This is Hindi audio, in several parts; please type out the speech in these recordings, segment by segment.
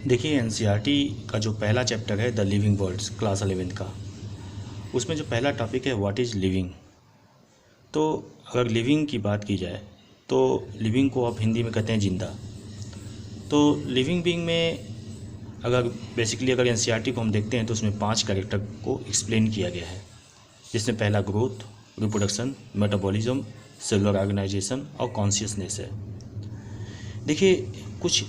देखिए एनसीईआरटी का जो पहला चैप्टर है द लिविंग वर्ल्ड्स क्लास 11 का, उसमें जो पहला टॉपिक है व्हाट इज़ लिविंग। तो अगर लिविंग की बात की जाए तो लिविंग को आप हिंदी में कहते हैं जिंदा। तो लिविंग बीइंग में अगर बेसिकली अगर एनसीईआरटी को हम देखते हैं तो उसमें 5 कैरेक्टर को एक्सप्लेन किया गया है, जिसमें पहला growth, reproduction, metabolism, cellular organisation और कॉन्शियसनेस है। देखिए कुछ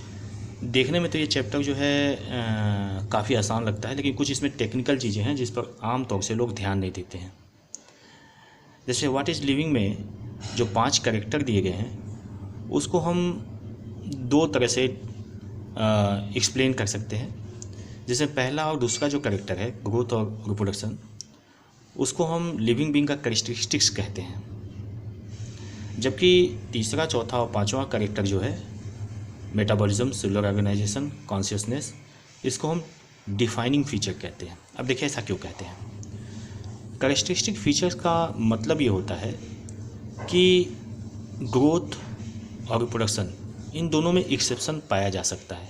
देखने में तो ये चैप्टर जो है काफ़ी आसान लगता है, लेकिन कुछ इसमें टेक्निकल चीज़ें हैं जिस पर आम तौर से लोग ध्यान नहीं देते हैं। जैसे व्हाट इज़ लिविंग में जो 5 कैरेक्टर दिए गए हैं उसको हम 2 तरह से एक्सप्लेन कर सकते हैं। जैसे पहला और दूसरा जो कैरेक्टर है ग्रोथ और रिप्रोडक्शन, उसको हम लिविंग बीइंग का कैरेक्टरिस्टिक्स कहते हैं, जबकि तीसरा, चौथा और पांचवा कैरेक्टर जो है मेटाबॉलिज्म, सेलुलर ऑर्गेनाइजेशन, कॉन्शियसनेस, इसको हम डिफाइनिंग फीचर कहते हैं। अब देखिए ऐसा क्यों कहते हैं। कैरेक्टरिस्टिक फीचर्स का मतलब ये होता है कि ग्रोथ और रिप्रोडक्शन इन दोनों में एक्सेप्शन पाया जा सकता है,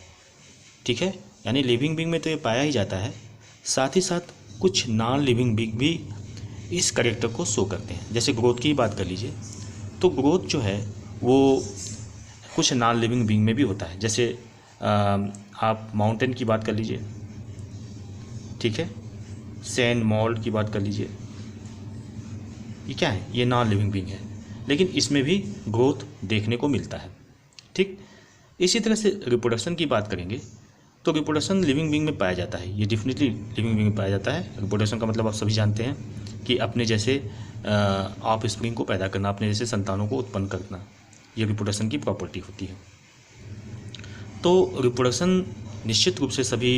ठीक है। यानी लिविंग बीइंग में तो ये पाया ही जाता है, साथ ही साथ कुछ नॉन लिविंग बीइंग भी इस कैरेक्टर को शो करते हैं। जैसे ग्रोथ की बात कर लीजिए तो ग्रोथ जो है वो कुछ नॉन लिविंग बीइंग में भी होता है। जैसे आप माउंटेन की बात कर लीजिए, ठीक है, सैंड मॉल्ट की बात कर लीजिए, ये क्या है, ये नॉन लिविंग बीइंग है, लेकिन इसमें भी ग्रोथ देखने को मिलता है, ठीक। इसी तरह से रिप्रोडक्शन की बात करेंगे तो रिप्रोडक्शन लिविंग बीइंग में पाया जाता है, ये डेफिनेटली लिविंग बीइंग में पाया जाता है। रिप्रोडक्शन का मतलब आप सभी जानते हैं कि अपने जैसे ऑफ स्प्रिंग को पैदा करना, अपने जैसे संतानों को उत्पन्न करना, ये रिप्रोडक्शन की प्रॉपर्टी होती है। तो रिप्रोडक्शन निश्चित रूप से सभी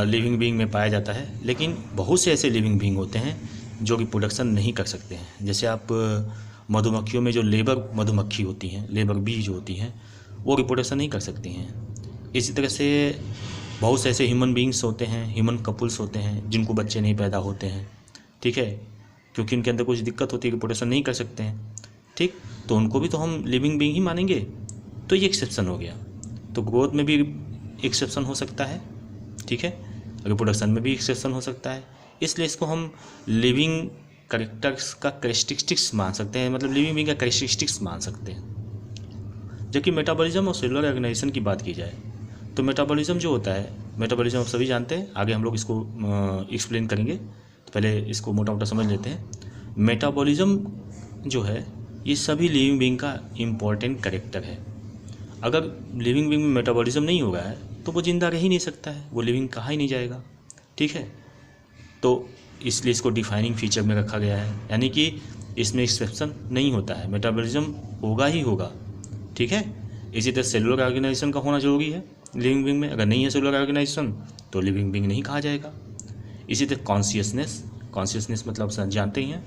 लिविंग बीइंग में पाया जाता है, लेकिन बहुत से ऐसे लिविंग बीइंग होते हैं जो रिप्रोडक्शन नहीं कर सकते हैं। जैसे आप मधुमक्खियों में जो लेबर मधुमक्खी होती हैं, लेबर बी जो होती हैं, वो रिप्रोडक्शन नहीं कर सकती हैं। इसी तरह से बहुत से ऐसे ह्यूमन बीइंग्स होते हैं, ह्यूमन कपल्स होते हैं जिनको बच्चे नहीं पैदा होते हैं, ठीक है, क्योंकि उनके अंदर कुछ दिक्कत होती है, रिप्रोडक्शन नहीं कर सकते हैं, ठीक। तो उनको भी तो हम लिविंग बीइंग ही मानेंगे, तो ये एक्सेप्शन हो गया। तो ग्रोथ में भी एक्सेप्शन हो सकता है, ठीक है, रिप्रोडक्शन में भी एक्सेप्शन हो सकता है, इसलिए इसको हम लिविंग कैरेक्टर्स का कैरेक्टरिस्टिक्स मान सकते हैं, मतलब लिविंग बीइंग का कैरेक्टरिस्टिक्स मान सकते हैं। जबकि मेटाबॉलिज्म और सेलुलर ऑर्गेनाइजेशन की बात की जाए तो मेटाबॉलिज्म जो होता है, मेटाबॉलिज्म आप सभी जानते हैं, आगे हम लोग इसको एक्सप्लेन करेंगे, तो पहले इसको मोटा मोटा समझ लेते हैं। मेटाबॉलिज्म जो है ये सभी लिविंग बीइंग का इम्पॉर्टेंट कैरेक्टर है। अगर लिविंग बीइंग में मेटाबॉलिज्म नहीं होगा है तो वो जिंदा रह ही नहीं सकता है, वो लिविंग कहा ही नहीं जाएगा, ठीक है। तो इसलिए इसको डिफाइनिंग फीचर में रखा गया है, यानी कि इसमें एक्सेप्शन नहीं होता है, मेटाबॉलिज्म होगा ही होगा, ठीक है। इसी तरह सेलुलर ऑर्गेनाइजेशन का होना जरूरी है लिविंग बीइंग में, अगर नहीं है सेलुलर ऑर्गेनाइजेशन तो लिविंग बीइंग नहीं कहा जाएगा। इसी तरह कॉन्शियसनेस मतलब सब जानते ही हैं,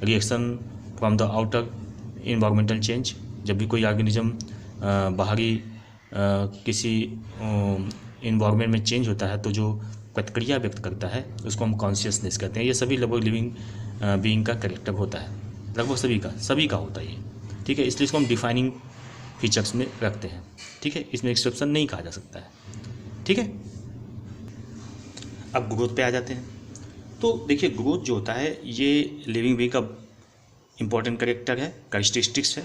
reaction from the outer environmental change. जब भी कोई ऑर्गेनिज्म बाहरी किसी इन्वायरमेंट में चेंज होता है तो जो प्रतिक्रिया व्यक्त करता है उसको हम कॉन्शियसनेस कहते हैं। ये सभी लगभग लिविंग बीइंग का कैरेक्टर होता है, लगभग सभी का होता है ये, ठीक है। इसलिए इसको हम डिफाइनिंग फीचर्स में रखते हैं, ठीक है, इसमें एक्सेप्शन नहीं कहा जा सकता है, ठीक है। अब ग्रोथ पे आ जाते हैं। तो देखिए ग्रोथ जो होता है ये लिविंग बीइंग का इम्पॉर्टेंट कैरेक्टर है, कैरेक्टरिस्टिक्स है,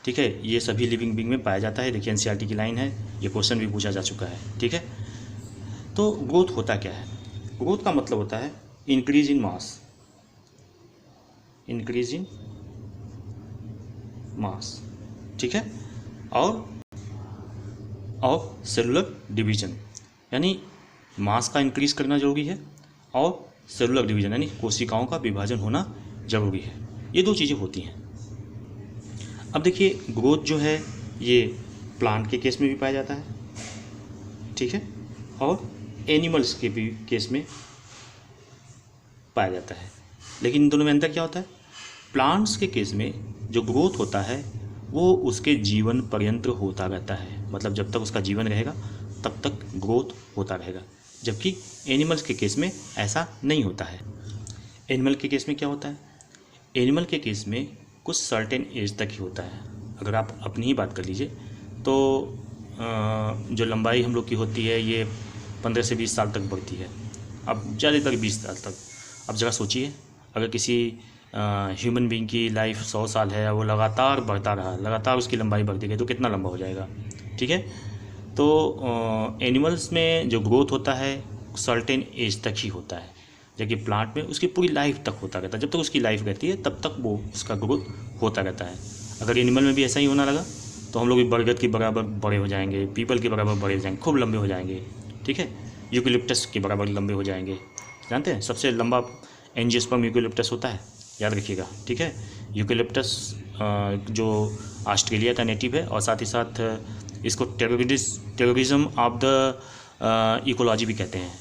ठीक है। ये सभी लिविंग बीइंग में पाया जाता है। देखिए एनसीईआरटी की लाइन है, ये क्वेश्चन भी पूछा जा चुका है, ठीक है। तो ग्रोथ होता क्या है? ग्रोथ का मतलब होता है increase in mass, increase in मास, ठीक है, और सेलुलर डिवीजन, यानी मास का इंक्रीज करना जरूरी है और सेलुलर डिवीजन यानी कोशिकाओं का विभाजन होना जरूरी है। ये 2 चीज़ें होती हैं। अब देखिए ग्रोथ जो है ये प्लांट के केस में भी पाया जाता है, ठीक है, और एनिमल्स के भी केस में पाया जाता है। लेकिन इन दोनों में अंतर क्या होता है? प्लांट्स के केस में जो ग्रोथ होता है वो उसके जीवन पर्यंत होता रहता है, मतलब जब तक उसका जीवन रहेगा तब तक ग्रोथ होता रहेगा, जबकि एनिमल्स के केस में ऐसा नहीं होता है। एनिमल के केस में क्या होता है? एनिमल के केस में कुछ सर्टेन एज तक ही होता है। अगर आप अपनी ही बात कर लीजिए तो जो लंबाई हम लोग की होती है ये 15 से 20 साल तक बढ़ती है, अब ज़्यादातर 20 साल तक। अब ज़रा सोचिए, अगर किसी ह्यूमन बीइंग की लाइफ 100 साल है, वो लगातार बढ़ता रहा, लगातार उसकी लंबाई बढ़ती गई, तो कितना लंबा हो जाएगा। ठीक है, तो एनिमल्स में जो ग्रोथ होता है सर्टेन एज तक ही होता है, जबकि प्लांट में उसकी पूरी लाइफ तक होता रहता है। जब तक उसकी लाइफ रहती है तब तक वो उसका ग्रोथ होता रहता है। अगर एनिमल में भी ऐसा ही होना लगा तो हम लोग भी बरगद के बराबर बड़े हो जाएंगे, पीपल के बराबर बड़े हो जाएंगे, खूब लंबे हो जाएंगे। ठीक है, यूकेलिप्टस के बराबर लंबे हो जाएंगे। जानते हैं सबसे लंबा एंजियोस्पर्म यूकेलिप्टस होता है, याद रखिएगा। ठीक है, यूकेलिप्टस जो ऑस्ट्रेलिया का नेटिव है, और साथ ही साथ इसको टेररिज्म ऑफ द इकोलॉजी भी कहते हैं।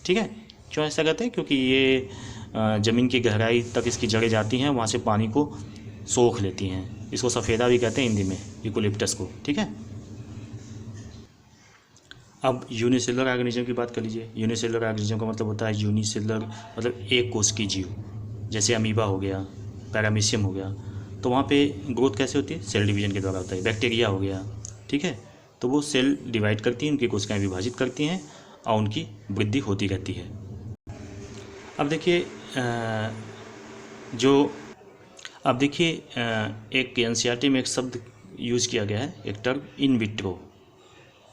ठीक है, क्यों ऐसा कहते हैं? क्योंकि ये ज़मीन की गहराई तक इसकी जड़ें जाती हैं, वहाँ से पानी को सोख लेती हैं। इसको सफ़ेदा भी कहते हैं हिंदी में, यूकेलिप्टस को। ठीक है, अब यूनिसेलुलर ऑर्गेनिज्म की बात कर लीजिए। यूनिसेलुलर ऑर्गेनिज्म का मतलब होता है यूनिसेलुलर, मतलब एक कोश की जीव, जैसे अमीबा हो गया, पैरामीशियम हो गया। तो वहाँ पे ग्रोथ कैसे होती है? सेल डिवीजन के द्वारा होता है। बैक्टीरिया हो गया, ठीक है, तो वो सेल डिवाइड करती हैं, उनकी कोशिकाएं विभाजित करती हैं और उनकी वृद्धि होती रहती है। अब देखिए एक एनसीईआरटी में एक शब्द यूज़ किया गया है, एक टर्म इन विट्रो।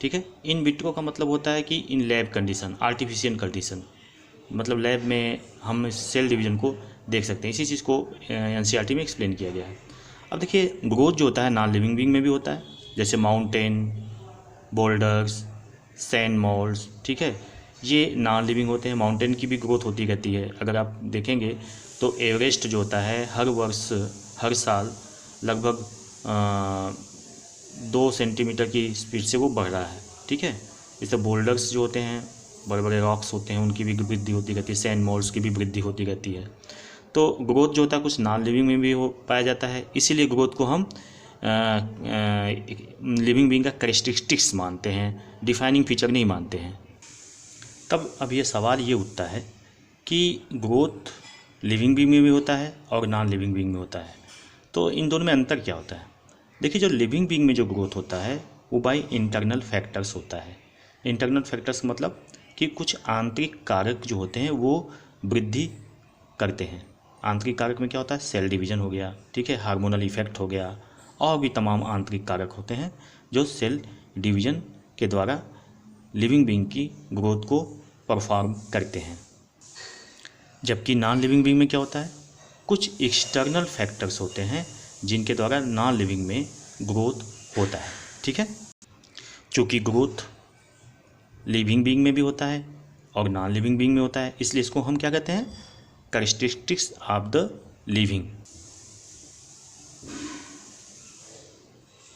ठीक है, इन विट्रो का मतलब होता है कि in lab condition, artificial condition, मतलब लैब में हम सेल डिवीजन को देख सकते हैं। इसी चीज़ को एनसीईआरटी में एक्सप्लेन किया गया है। अब देखिए ग्रोथ जो होता है नॉन लिविंग बीइंग में भी होता है, जैसे माउंटेन, बोल्डर्स, सैंड मॉल्स। ठीक है, ये नॉन लिविंग होते हैं। माउंटेन की भी ग्रोथ होती रहती है। अगर आप देखेंगे तो एवरेस्ट जो होता है हर साल लगभग 2 सेंटीमीटर की स्पीड से वो बढ़ रहा है। ठीक है, जैसे बोल्डर्स जो होते हैं, बड़े बड़े रॉक्स होते हैं, उनकी भी वृद्धि होती रहती है। सैंड मॉल्स की भी वृद्धि होती रहती है। तो ग्रोथ जो होता है कुछ नॉन लिविंग में भी हो पाया जाता है, इसीलिए ग्रोथ को हम लिविंग बीइंग का कैरेक्टरिस्टिक्स मानते हैं, डिफाइनिंग फीचर नहीं मानते हैं। तब अब ये सवाल ये उठता है कि ग्रोथ लिविंग बीइंग में भी होता है और नॉन लिविंग बीइंग में होता है, तो इन दोनों में अंतर क्या होता है? देखिए, जो लिविंग बीइंग में जो ग्रोथ होता है वो बाय इंटरनल फैक्टर्स होता है। इंटरनल फैक्टर्स मतलब कि कुछ आंतरिक कारक जो होते हैं वो वृद्धि करते हैं। आंतरिक कारक में क्या होता है? सेल डिवीजन हो गया, ठीक है, हार्मोनल इफेक्ट हो गया, और भी तमाम आंतरिक कारक होते हैं जो सेल डिवीजन के द्वारा लिविंग बीइंग की ग्रोथ को परफॉर्म करते हैं। जबकि नॉन लिविंग बीइंग में क्या होता है? कुछ एक्सटर्नल फैक्टर्स होते हैं जिनके द्वारा नॉन लिविंग में ग्रोथ होता है। ठीक है, चूँकि ग्रोथ लिविंग बीइंग में भी होता है और नॉन लिविंग बीइंग में होता है, इसलिए इसको हम क्या कहते हैं? Characteristics of the living.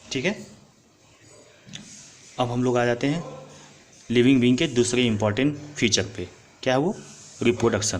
ठीक है, अब हम लोग आ जाते हैं लिविंग बीइंग के दूसरे इंपॉर्टेंट फीचर पे। क्या है वो? रिप्रोडक्शन।